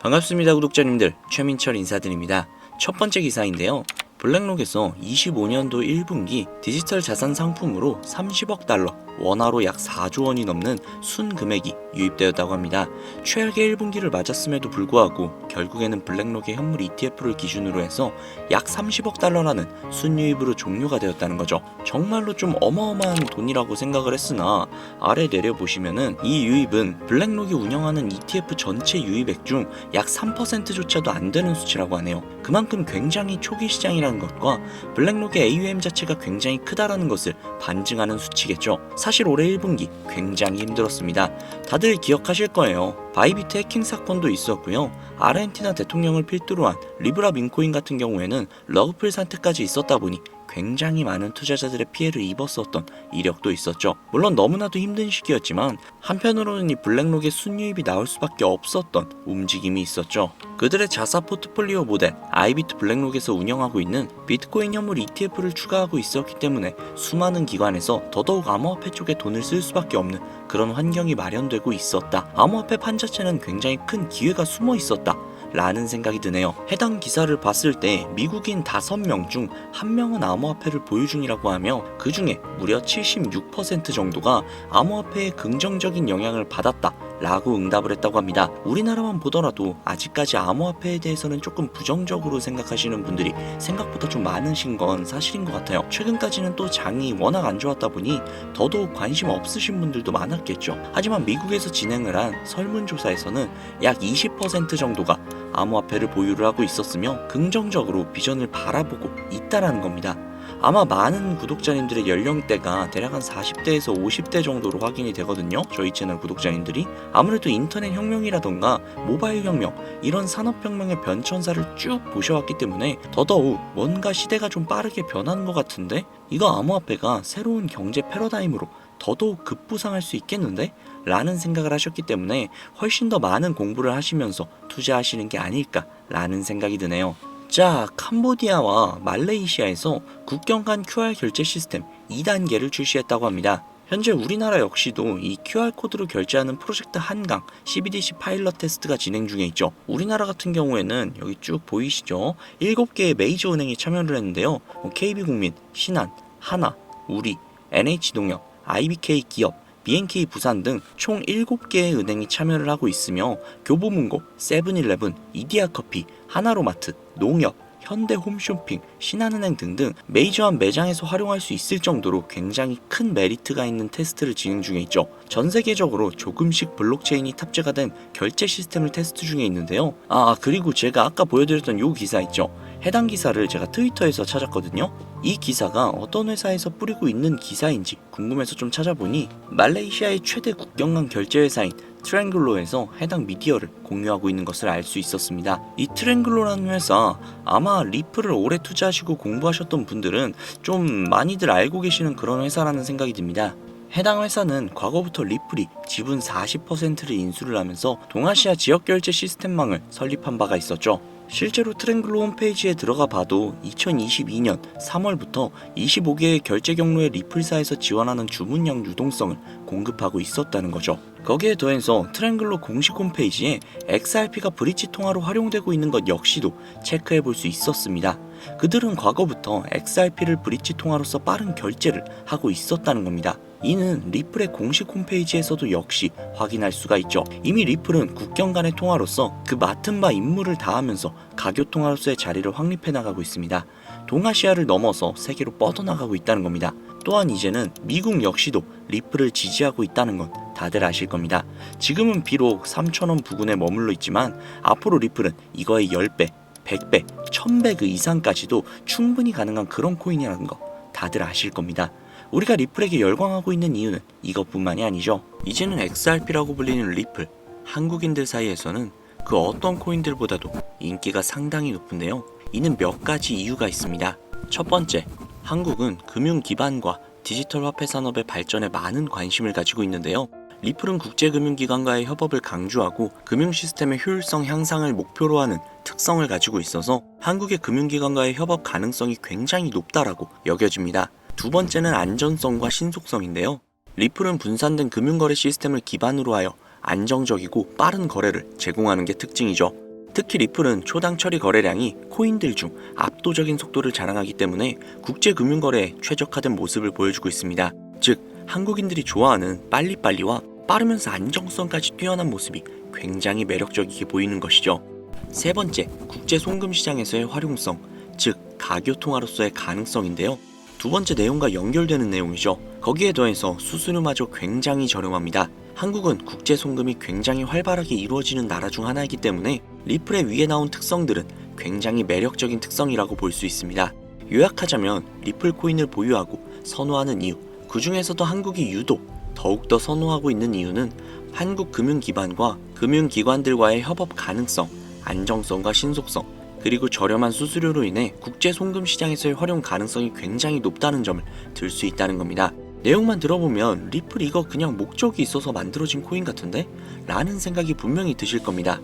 반갑습니다 구독자님들, 최민철 인사드립니다. 첫 번째 기사인데요. 블랙록에서 25년도 1분기 디지털 자산 상품으로 30억 달러, 원화로 약 4조 원이 넘는 순금액이 유입되었다고 합니다. 최악의 1분기를 맞았음에도 불구하고 결국에는 블랙록의 현물 ETF를 기준으로 해서 약 30억 달러라는 순유입으로 종료가 되었다는 거죠. 정말로 좀 어마어마한 돈이라고 생각을 했으나 아래 내려보시면은 이 유입은 블랙록이 운영하는 ETF 전체 유입액 중 약 3%조차도 안 되는 수치라고 하네요. 그만큼 굉장히 초기 시장이라는 것과 블랙록의 AUM 자체가 굉장히 크다라는 것을 반증하는 수치겠죠. 사실 올해 1분기 굉장히 힘들었습니다. 다들 기억하실 거예요. 바이비트 해킹 사건도 있었고요. 아르헨티나 대통령을 필두로 한 리브라 민코인 같은 경우에는 러그풀 사태까지 있었다 보니 굉장히 많은 투자자들의 피해를 입었었던 이력도 있었죠. 물론 너무나도 힘든 시기였지만 한편으로는 이 블랙록의 순유입이 나올 수밖에 없었던 움직임이 있었죠. 그들의 자사 포트폴리오 모델 아이비트 블랙록에서 운영하고 있는 비트코인 현물 ETF를 추가하고 있었기 때문에 수많은 기관에서 더더욱 암호화폐 쪽에 돈을 쓸 수밖에 없는 그런 환경이 마련되고 있었다. 암호화폐 판 자체는 굉장히 큰 기회가 숨어 있었다 라는 생각이 드네요. 해당 기사를 봤을 때 미국인 5명 중 1명은 암호화폐를 보유 중이라고 하며 그 중에 무려 76% 정도가 암호화폐의 긍정적인 영향을 받았다 라고 응답을 했다고 합니다. 우리나라만 보더라도 아직까지 암호화폐에 대해서는 조금 부정적으로 생각하시는 분들이 생각보다 좀 많으신 건 사실인 것 같아요. 최근까지는 또 장이 워낙 안 좋았다 보니 더더욱 관심 없으신 분들도 많았겠죠. 하지만 미국에서 진행을 한 설문조사에서는 약 20% 정도가 암호화폐를 보유를 하고 있었으며 긍정적으로 비전을 바라보고 있다라는 겁니다. 아마 많은 구독자님들의 연령대가 대략 한 40대에서 50대 정도로 확인이 되거든요. 저희 채널 구독자님들이 아무래도 인터넷 혁명이라던가 모바일 혁명 이런 산업혁명의 변천사를 쭉 보셔왔기 때문에 더더욱 뭔가 시대가 좀 빠르게 변하는 것 같은데 이거 암호화폐가 새로운 경제 패러다임으로 더더욱 급부상할 수 있겠는데? 라는 생각을 하셨기 때문에 훨씬 더 많은 공부를 하시면서 투자하시는 게 아닐까 라는 생각이 드네요. 자, 캄보디아와 말레이시아에서 국경 간 QR 결제 시스템 2단계를 출시했다고 합니다. 현재 우리나라 역시도 이 QR코드로 결제하는 프로젝트 한강 CBDC 파일럿 테스트가 진행 중에 있죠. 우리나라 같은 경우에는 여기 쭉 보이시죠? 7개의 메이저 은행이 참여를 했는데요. KB국민, 신한, 하나, 우리, NH농협, IBK 기업, BNK 부산 등 총 7개의 은행이 참여를 하고 있으며 교보문고, 세븐일레븐, 이디야커피, 하나로마트, 농협, 현대홈쇼핑, 신한은행 등등 메이저한 매장에서 활용할 수 있을 정도로 굉장히 큰 메리트가 있는 테스트를 진행 중에 있죠. 전 세계적으로 조금씩 블록체인이 탑재가 된 결제 시스템을 테스트 중에 있는데요. 그리고 제가 아까 보여드렸던 요 기사 있죠. 해당 기사를 제가 트위터에서 찾았거든요. 이 기사가 어떤 회사에서 뿌리고 있는 기사인지 궁금해서 좀 찾아보니 말레이시아의 최대 국경 간 결제 회사인 트랭글로에서 해당 미디어를 공유하고 있는 것을 알 수 있었습니다. 이 트랭글로라는 회사 아마 리플을 오래 투자하시고 공부하셨던 분들은 좀 많이들 알고 계시는 그런 회사라는 생각이 듭니다. 해당 회사는 과거부터 리플이 지분 40%를 인수를 하면서 동아시아 지역결제 시스템망을 설립한 바가 있었죠. 실제로 트랭글로 홈페이지에 들어가 봐도 2022년 3월부터 25개의 결제 경로의 리플사에서 지원하는 주문량 유동성을 공급하고 있었다는 거죠. 거기에 더해서 트랭글로 공식 홈페이지에 XRP가 브릿지 통화로 활용되고 있는 것 역시도 체크해 볼 수 있었습니다. 그들은 과거부터 XRP를 브릿지 통화로서 빠른 결제를 하고 있었다는 겁니다. 이는 리플의 공식 홈페이지에서도 역시 확인할 수가 있죠. 이미 리플은 국경 간의 통화로서 그 맡은 바 임무를 다하면서 가교 통화로서의 자리를 확립해 나가고 있습니다. 동아시아를 넘어서 세계로 뻗어나가고 있다는 겁니다. 또한 이제는 미국 역시도 리플을 지지하고 있다는 건 다들 아실 겁니다. 지금은 비록 3,000원 부근에 머물러 있지만 앞으로 리플은 이거의 10배, 100배, 1000배 그 이상까지도 충분히 가능한 그런 코인이라는 거 다들 아실 겁니다. 우리가 리플에게 열광하고 있는 이유는 이것뿐만이 아니죠. 이제는 XRP라고 불리는 리플, 한국인들 사이에서는 그 어떤 코인들보다도 인기가 상당히 높은데요. 이는 몇 가지 이유가 있습니다. 첫 번째, 한국은 금융 기반과 디지털 화폐 산업의 발전에 많은 관심을 가지고 있는데요. 리플은 국제금융기관과의 협업을 강조하고 금융 시스템의 효율성 향상을 목표로 하는 특성을 가지고 있어서 한국의 금융기관과의 협업 가능성이 굉장히 높다라고 여겨집니다. 두 번째는 안전성과 신속성인데요. 리플은 분산된 금융거래 시스템을 기반으로 하여 안정적이고 빠른 거래를 제공하는 게 특징이죠. 특히 리플은 초당 처리 거래량이 코인들 중 압도적인 속도를 자랑하기 때문에 국제금융거래에 최적화된 모습을 보여주고 있습니다. 즉, 한국인들이 좋아하는 빨리빨리와 빠르면서 안정성까지 뛰어난 모습이 굉장히 매력적이게 보이는 것이죠. 세 번째, 국제 송금 시장에서의 활용성, 즉 가교통화로서의 가능성인데요. 두 번째 내용과 연결되는 내용이죠. 거기에 더해서 수수료마저 굉장히 저렴합니다. 한국은 국제 송금이 굉장히 활발하게 이루어지는 나라 중 하나이기 때문에 리플의 위에 나온 특성들은 굉장히 매력적인 특성이라고 볼 수 있습니다. 요약하자면 리플 코인을 보유하고 선호하는 이유, 그 중에서도 한국이 유독 더욱더 선호하고 있는 이유는 한국 금융기관과 금융기관들과의 협업 가능성, 안정성과 신속성, 그리고 저렴한 수수료로 인해 국제 송금 시장에서의 활용 가능성이 굉장히 높다는 점을 들 수 있다는 겁니다. 내용만 들어보면 리플 이거 그냥 목적이 있어서 만들어진 코인 같은데? 라는 생각이 분명히 드실 겁니다.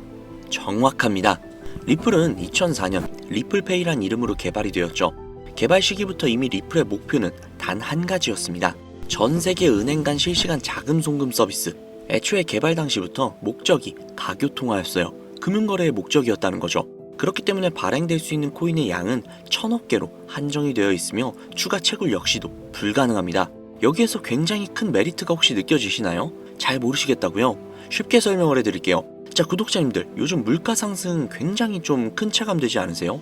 정확합니다. 리플은 2004년 리플페이란 이름으로 개발이 되었죠. 개발 시기부터 이미 리플의 목표는 단 한 가지였습니다. 전 세계 은행 간 실시간 자금 송금 서비스. 애초에 개발 당시부터 목적이 가교통화였어요. 금융거래의 목적이었다는 거죠. 그렇기 때문에 발행될 수 있는 코인의 양은 1000억 개로 한정이 되어 있으며 추가 채굴 역시도 불가능합니다. 여기에서 굉장히 큰 메리트가 혹시 느껴지시나요? 잘 모르시겠다고요? 쉽게 설명을 해드릴게요. 자, 구독자님들, 요즘 물가 상승 굉장히 좀 큰 체감 되지 않으세요?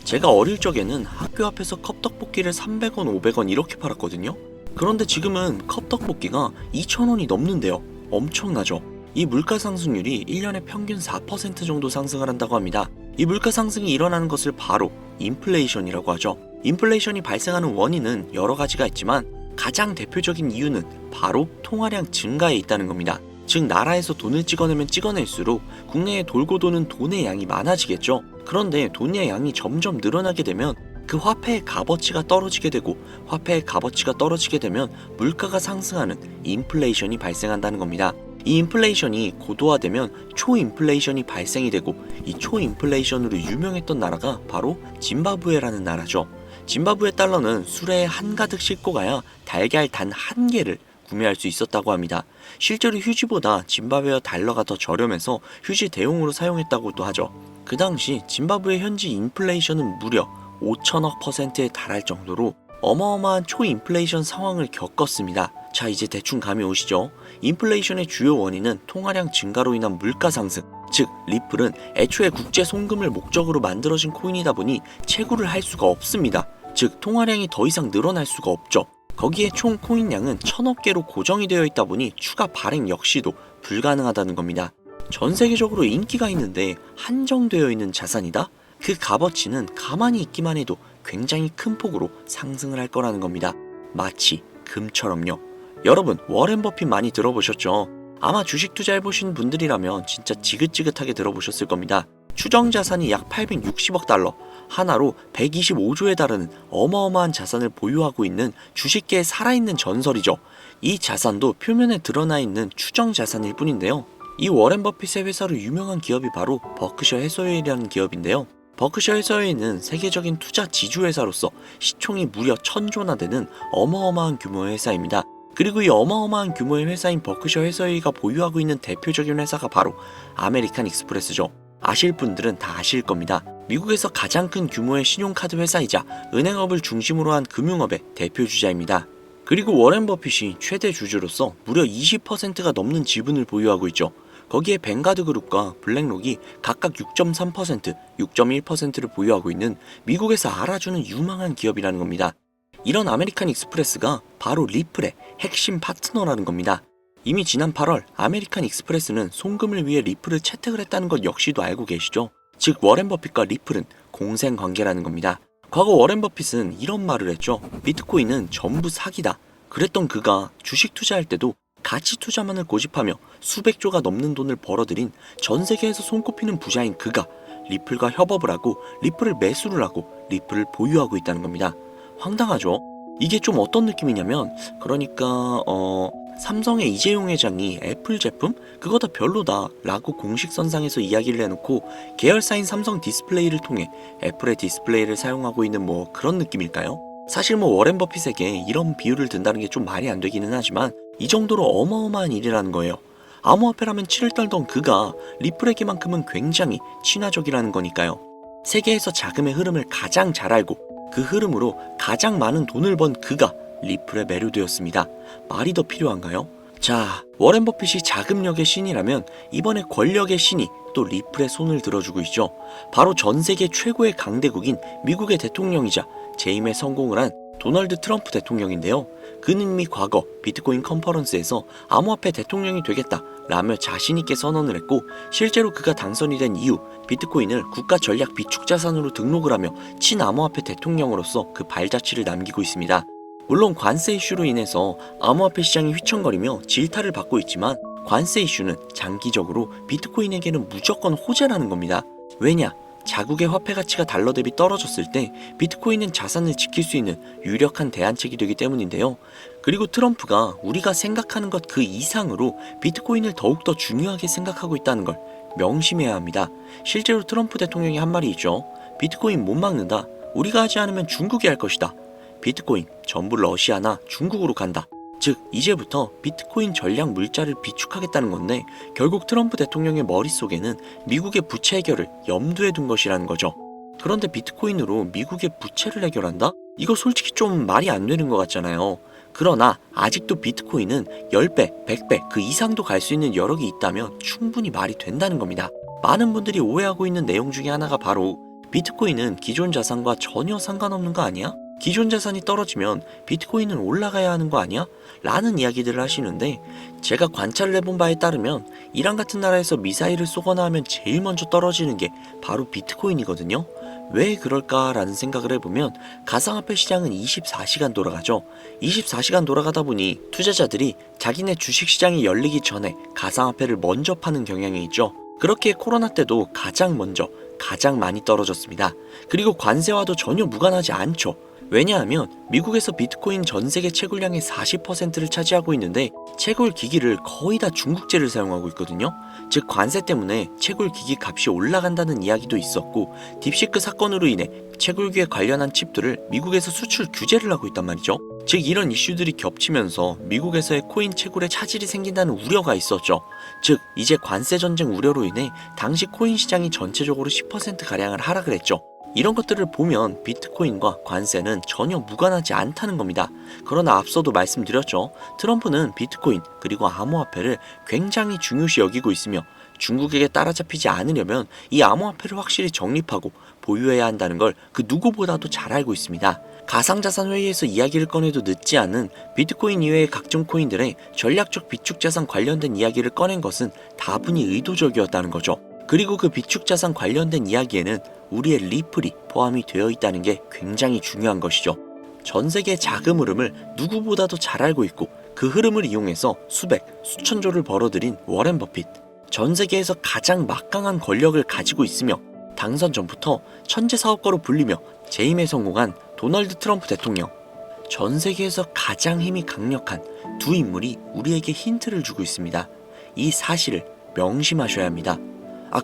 제가 어릴 적에는 학교 앞에서 컵떡볶이를 300원, 500원 이렇게 팔았거든요. 그런데 지금은 컵떡볶이가 2,000원이 넘는데요. 엄청나죠? 이 물가 상승률이 1년에 평균 4% 정도 상승을 한다고 합니다. 이 물가 상승이 일어나는 것을 바로 인플레이션이라고 하죠. 인플레이션이 발생하는 원인은 여러 가지가 있지만 가장 대표적인 이유는 바로 통화량 증가에 있다는 겁니다. 즉, 나라에서 돈을 찍어내면 찍어낼수록 국내에 돌고 도는 돈의 양이 많아지겠죠. 그런데 돈의 양이 점점 늘어나게 되면 그 화폐의 값어치가 떨어지게 되고, 화폐의 값어치가 떨어지게 되면 물가가 상승하는 인플레이션이 발생한다는 겁니다. 이 인플레이션이 고도화되면 초인플레이션이 발생이 되고, 이 초인플레이션으로 유명했던 나라가 바로 짐바브웨라는 나라죠. 짐바브웨 달러는 수레에 한가득 싣고 가야 달걀 단 한 개를 구매할 수 있었다고 합니다. 실제로 휴지보다 짐바브웨어 달러가 더 저렴해서 휴지 대용으로 사용했다고도 하죠. 그 당시 짐바브웨 현지 인플레이션은 무려 5천억%에 달할 정도로 어마어마한 초인플레이션 상황을 겪었습니다. 자, 이제 대충 감이 오시죠? 인플레이션의 주요 원인은 통화량 증가로 인한 물가 상승, 즉 리플은 애초에 국제 송금을 목적으로 만들어진 코인이다 보니 채굴을 할 수가 없습니다. 즉 통화량이 더 이상 늘어날 수가 없죠. 거기에 총 코인량은 1000억 개로 고정이 되어 있다 보니 추가 발행 역시도 불가능하다는 겁니다. 전 세계적으로 인기가 있는데 한정되어 있는 자산이다? 그 값어치는 가만히 있기만 해도 굉장히 큰 폭으로 상승을 할 거라는 겁니다. 마치 금처럼요. 여러분, 워렌 버핏 많이 들어보셨죠? 아마 주식 투자해보신 분들이라면 진짜 지긋지긋하게 들어보셨을 겁니다. 추정 자산이 약 860억 달러, 하나로 125조에 달하는 어마어마한 자산을 보유하고 있는 주식계의 살아있는 전설이죠. 이 자산도 표면에 드러나 있는 추정 자산일 뿐인데요. 이 워렌 버핏의 회사로 유명한 기업이 바로 버크셔 해서웨이라는 기업인데요. 버크셔 해서웨이는 세계적인 투자 지주회사로서 시총이 무려 1000조나 되는 어마어마한 규모의 회사입니다. 그리고 이 어마어마한 규모의 회사인 버크셔 해서웨이가 보유하고 있는 대표적인 회사가 바로 아메리칸 익스프레스죠. 아실 분들은 다 아실 겁니다. 미국에서 가장 큰 규모의 신용카드 회사이자 은행업을 중심으로 한 금융업의 대표주자입니다. 그리고 워렌 버핏이 최대 주주로서 무려 20%가 넘는 지분을 보유하고 있죠. 거기에 뱅가드 그룹과 블랙록이 각각 6.3%, 6.1%를 보유하고 있는 미국에서 알아주는 유망한 기업이라는 겁니다. 이런 아메리칸 익스프레스가 바로 리플의 핵심 파트너라는 겁니다. 이미 지난 8월 아메리칸 익스프레스는 송금을 위해 리플을 채택을 했다는 것 역시도 알고 계시죠? 즉 워렌 버핏과 리플은 공생 관계라는 겁니다. 과거 워렌 버핏은 이런 말을 했죠. 비트코인은 전부 사기다. 그랬던 그가 주식 투자할 때도 가치 투자만을 고집하며 수백 조가 넘는 돈을 벌어들인 전 세계에서 손꼽히는 부자인 그가 리플과 협업을 하고 리플을 매수를 하고 리플을 보유하고 있다는 겁니다. 황당하죠? 이게 좀 어떤 느낌이냐면 그러니까 삼성의 이재용 회장이 애플 제품? 그거 다 별로다 라고 공식 선상에서 이야기를 해놓고 계열사인 삼성 디스플레이를 통해 애플의 디스플레이를 사용하고 있는 뭐 그런 느낌일까요? 사실 뭐 워렌 버핏에게 이런 비유를 든다는 게 좀 말이 안 되기는 하지만 이 정도로 어마어마한 일이라는 거예요. 암호화폐라면 치를 떨던 그가 리플에게만큼은 굉장히 친화적이라는 거니까요. 세계에서 자금의 흐름을 가장 잘 알고 그 흐름으로 가장 많은 돈을 번 그가 리플에 매료되었습니다. 말이 더 필요한가요? 자, 워렌 버핏이 자금력의 신이라면 이번에 권력의 신이 또 리플에 손을 들어주고 있죠. 바로 전 세계 최고의 강대국인 미국의 대통령이자 재임에 성공을 한 도널드 트럼프 대통령인데요. 그는 이미 과거 비트코인 컨퍼런스에서 암호화폐 대통령이 되겠다 라며 자신있게 선언을 했고 실제로 그가 당선이 된 이후 비트코인을 국가 전략 비축 자산으로 등록을 하며 친암호화폐 대통령으로서 그 발자취를 남기고 있습니다. 물론 관세 이슈로 인해서 암호화폐 시장이 휘청거리며 질타를 받고 있지만 관세 이슈는 장기적으로 비트코인에게는 무조건 호재라는 겁니다. 왜냐? 자국의 화폐 가치가 달러 대비 떨어졌을 때 비트코인은 자산을 지킬 수 있는 유력한 대안책이 되기 때문인데요. 그리고 트럼프가 우리가 생각하는 것 그 이상으로 비트코인을 더욱더 중요하게 생각하고 있다는 걸 명심해야 합니다. 실제로 트럼프 대통령이 한 말이 있죠. 비트코인 못 막는다. 우리가 하지 않으면 중국이 할 것이다. 비트코인 전부 러시아나 중국으로 간다. 즉 이제부터 비트코인 전략 물자를 비축하겠다는 건데 결국 트럼프 대통령의 머릿속에는 미국의 부채 해결을 염두에 둔 것이라는 거죠. 그런데 비트코인으로 미국의 부채를 해결한다? 이거 솔직히 좀 말이 안 되는 것 같잖아요. 그러나 아직도 비트코인은 10배, 100배 그 이상도 갈 수 있는 여력이 있다면 충분히 말이 된다는 겁니다. 많은 분들이 오해하고 있는 내용 중에 하나가 바로 비트코인은 기존 자산과 전혀 상관없는 거 아니야? 기존 자산이 떨어지면 비트코인은 올라가야 하는 거 아니야? 라는 이야기들을 하시는데 제가 관찰을 해본 바에 따르면 이란 같은 나라에서 미사일을 쏘거나 하면 제일 먼저 떨어지는 게 바로 비트코인이거든요. 왜 그럴까라는 생각을 해보면 가상화폐 시장은 24시간 돌아가죠. 24시간 돌아가다 보니 투자자들이 자기네 주식시장이 열리기 전에 가상화폐를 먼저 파는 경향이 있죠. 그렇게 코로나 때도 가장 먼저 가장 많이 떨어졌습니다. 그리고 관세와도 전혀 무관하지 않죠. 왜냐하면 미국에서 비트코인 전 세계 채굴량의 40%를 차지하고 있는데 채굴 기기를 거의 다 중국제를 사용하고 있거든요. 즉 관세 때문에 채굴 기기 값이 올라간다는 이야기도 있었고 딥시크 사건으로 인해 채굴기에 관련한 칩들을 미국에서 수출 규제를 하고 있단 말이죠. 즉 이런 이슈들이 겹치면서 미국에서의 코인 채굴에 차질이 생긴다는 우려가 있었죠. 즉 이제 관세 전쟁 우려로 인해 당시 코인 시장이 전체적으로 10%가량을 하락을 했죠. 이런 것들을 보면 비트코인과 관세는 전혀 무관하지 않다는 겁니다. 그러나 앞서도 말씀드렸죠. 트럼프는 비트코인 그리고 암호화폐를 굉장히 중요시 여기고 있으며 중국에게 따라잡히지 않으려면 이 암호화폐를 확실히 정립하고 보유해야 한다는 걸 그 누구보다도 잘 알고 있습니다. 가상자산 회의에서 이야기를 꺼내도 늦지 않은 비트코인 이외의 각종 코인들의 전략적 비축자산 관련된 이야기를 꺼낸 것은 다분히 의도적이었다는 거죠. 그리고 그 비축자산 관련된 이야기에는 우리의 리플이 포함이 되어 있다는 게 굉장히 중요한 것이죠. 전 세계의 자금 흐름을 누구보다도 잘 알고 있고 그 흐름을 이용해서 수백, 수천조를 벌어들인 워렌 버핏. 전 세계에서 가장 막강한 권력을 가지고 있으며 당선 전부터 천재 사업가로 불리며 재임에 성공한 도널드 트럼프 대통령. 전 세계에서 가장 힘이 강력한 두 인물이 우리에게 힌트를 주고 있습니다. 이 사실을 명심하셔야 합니다.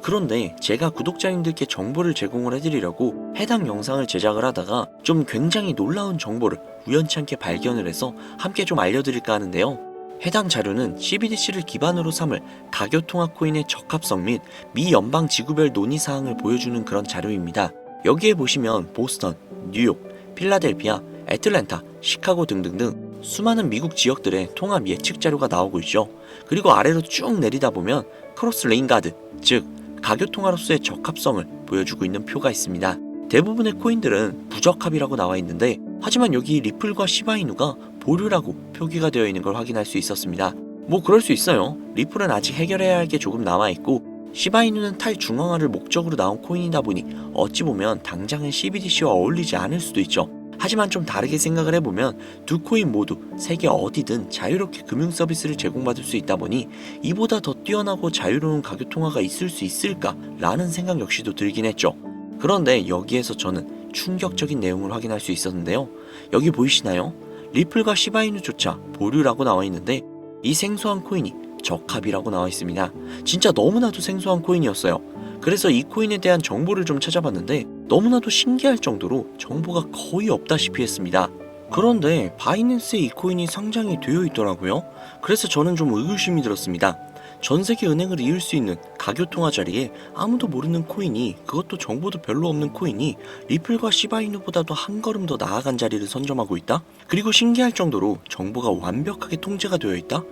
그런데 제가 구독자님들께 정보를 제공을 해드리려고 해당 영상을 제작을 하다가 좀 굉장히 놀라운 정보를 우연치 않게 발견을 해서 함께 좀 알려드릴까 하는데요. 해당 자료는 CBDC를 기반으로 삼을 가교통화 코인의 적합성 및 미 연방 지구별 논의사항을 보여주는 그런 자료입니다. 여기에 보시면 보스턴, 뉴욕, 필라델피아, 애틀랜타, 시카고 등등등 수많은 미국 지역들의 통합 예측 자료가 나오고 있죠. 그리고 아래로 쭉 내리다 보면 크로스 레인가드, 즉 가교통화로서의 적합성을 보여주고 있는 표가 있습니다. 대부분의 코인들은 부적합이라고 나와 있는데 하지만 여기 리플과 시바이누가 보류라고 표기가 되어 있는 걸 확인할 수 있었습니다. 뭐 그럴 수 있어요. 리플은 아직 해결해야 할 게 조금 남아있고 시바이누는 탈중앙화를 목적으로 나온 코인이다 보니 어찌 보면 당장은 CBDC와 어울리지 않을 수도 있죠. 하지만 좀 다르게 생각을 해보면 두 코인 모두 세계 어디든 자유롭게 금융 서비스를 제공받을 수 있다 보니 이보다 더 뛰어나고 자유로운 가교 통화가 있을 수 있을까라는 생각 역시도 들긴 했죠. 그런데 여기에서 저는 충격적인 내용을 확인할 수 있었는데요. 여기 보이시나요? 리플과 시바이누조차 보류라고 나와 있는데 이 생소한 코인이 적합이라고 나와 있습니다. 진짜 너무나도 생소한 코인이었어요. 그래서 이 코인에 대한 정보를 좀 찾아봤는데 너무나도 신기할 정도로 정보가 거의 없다시피 했습니다. 그런데 바이낸스에 이 코인이 상장이 되어 있더라고요. 그래서 저는 좀 의구심이 들었습니다. 전 세계 은행을 이을 수 있는 가교통화 자리에 아무도 모르는 코인이, 그것도 정보도 별로 없는 코인이 리플과 시바이누보다도 한 걸음 더 나아간 자리를 선점하고 있다? 그리고 신기할 정도로 정보가 완벽하게 통제가 되어 있다?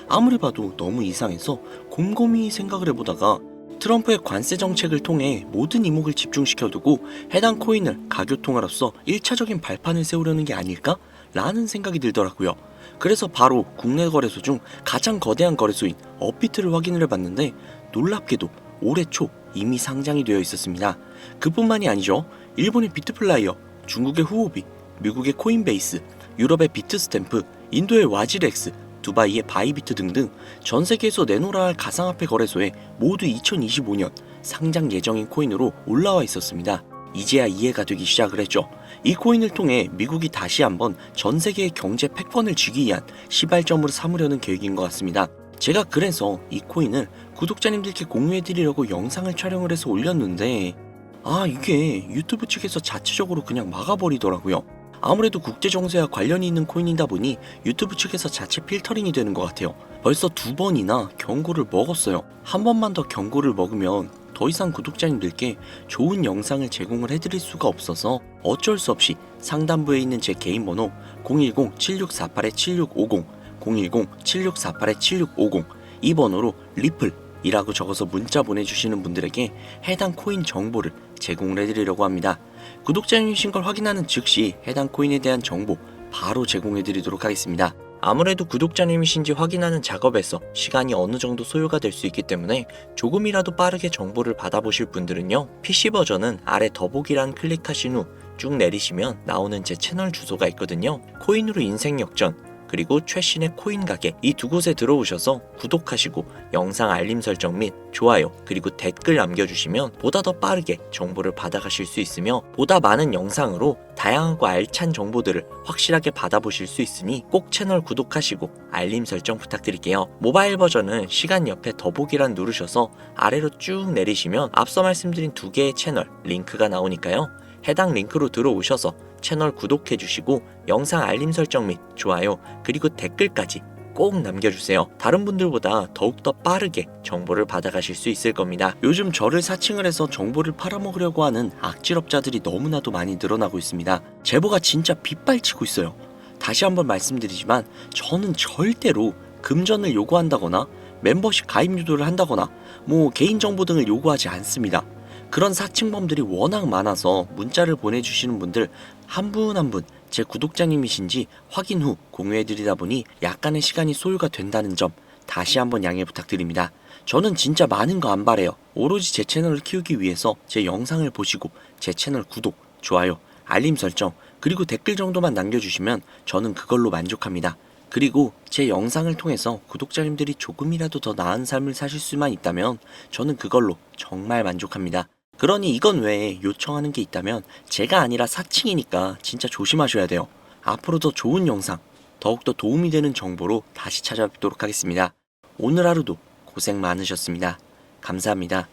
아무리 봐도 너무 이상해서 곰곰이 생각을 해보다가 트럼프의 관세 정책을 통해 모든 이목을 집중시켜두고 해당 코인을 가교통화로서 1차적인 발판을 세우려는 게 아닐까? 라는 생각이 들더라고요. 그래서 바로 국내 거래소 중 가장 거대한 거래소인 업비트를 확인을 해봤는데 놀랍게도 올해 초 이미 상장이 되어 있었습니다. 그뿐만이 아니죠. 일본의 비트플라이어, 중국의 후오비, 미국의 코인베이스, 유럽의 비트스탬프, 인도의 와지렉스, 두바이의 바이비트 등등 전 세계에서 내놓으라 할 가상화폐 거래소에 모두 2025년 상장 예정인 코인으로 올라와 있었습니다. 이제야 이해가 되기 시작을 했죠. 이 코인을 통해 미국이 다시 한번 전 세계의 경제 패권을 쥐기 위한 시발점으로 삼으려는 계획인 것 같습니다. 제가 그래서 이 코인을 구독자님들께 공유해드리려고 영상을 촬영을 해서 올렸는데 이게 유튜브 측에서 자체적으로 그냥 막아버리더라고요. 아무래도 국제정세와 관련이 있는 코인이다 보니 유튜브 측에서 자체 필터링이 되는 것 같아요. 벌써 2번이나 경고를 먹었어요. 한 번만 더 경고를 먹으면 더 이상 구독자님들께 좋은 영상을 제공을 해드릴 수가 없어서 어쩔 수 없이 상단부에 있는 제 개인 번호 010-7648-7650 010-7648-7650 이 번호로 리플이라고 적어서 문자 보내주시는 분들에게 해당 코인 정보를 제공을 해드리려고 합니다. 구독자님이신 걸 확인하는 즉시 해당 코인에 대한 정보 바로 제공해드리도록 하겠습니다. 아무래도 구독자님이신지 확인하는 작업에서 시간이 어느 정도 소요가 될 수 있기 때문에 조금이라도 빠르게 정보를 받아보실 분들은요, PC 버전은 아래 더보기란 클릭하신 후 쭉 내리시면 나오는 제 채널 주소가 있거든요. 코인으로 인생 역전, 그리고 최신의 코인 가게, 이 두 곳에 들어오셔서 구독하시고 영상 알림 설정 및 좋아요 그리고 댓글 남겨주시면 보다 더 빠르게 정보를 받아가실 수 있으며 보다 많은 영상으로 다양하고 알찬 정보들을 확실하게 받아보실 수 있으니 꼭 채널 구독하시고 알림 설정 부탁드릴게요. 모바일 버전은 시간 옆에 더보기란 누르셔서 아래로 쭉 내리시면 앞서 말씀드린 두 개의 채널 링크가 나오니까요. 해당 링크로 들어오셔서 채널 구독해주시고 영상 알림 설정 및 좋아요 그리고 댓글까지 꼭 남겨주세요. 다른 분들보다 더욱더 빠르게 정보를 받아가실 수 있을 겁니다. 요즘 저를 사칭을 해서 정보를 팔아먹으려고 하는 악질업자들이 너무나도 많이 늘어나고 있습니다. 제보가 진짜 빗발치고 있어요. 다시 한번 말씀드리지만 저는 절대로 금전을 요구한다거나 멤버십 가입 유도를 한다거나 개인정보 등을 요구하지 않습니다. 그런 사칭범들이 워낙 많아서 문자를 보내주시는 분들 한 분 한 분 제 구독자님이신지 확인 후 공유해드리다 보니 약간의 시간이 소요가 된다는 점 다시 한번 양해 부탁드립니다. 저는 진짜 많은 거 안 바래요. 오로지 제 채널을 키우기 위해서 제 영상을 보시고 제 채널 구독, 좋아요, 알림 설정 그리고 댓글 정도만 남겨주시면 저는 그걸로 만족합니다. 그리고 제 영상을 통해서 구독자님들이 조금이라도 더 나은 삶을 사실 수만 있다면 저는 그걸로 정말 만족합니다. 그러니 이건 외에 요청하는 게 있다면 제가 아니라 사칭이니까 진짜 조심하셔야 돼요. 앞으로 더 좋은 영상, 더욱더 도움이 되는 정보로 다시 찾아뵙도록 하겠습니다. 오늘 하루도 고생 많으셨습니다. 감사합니다.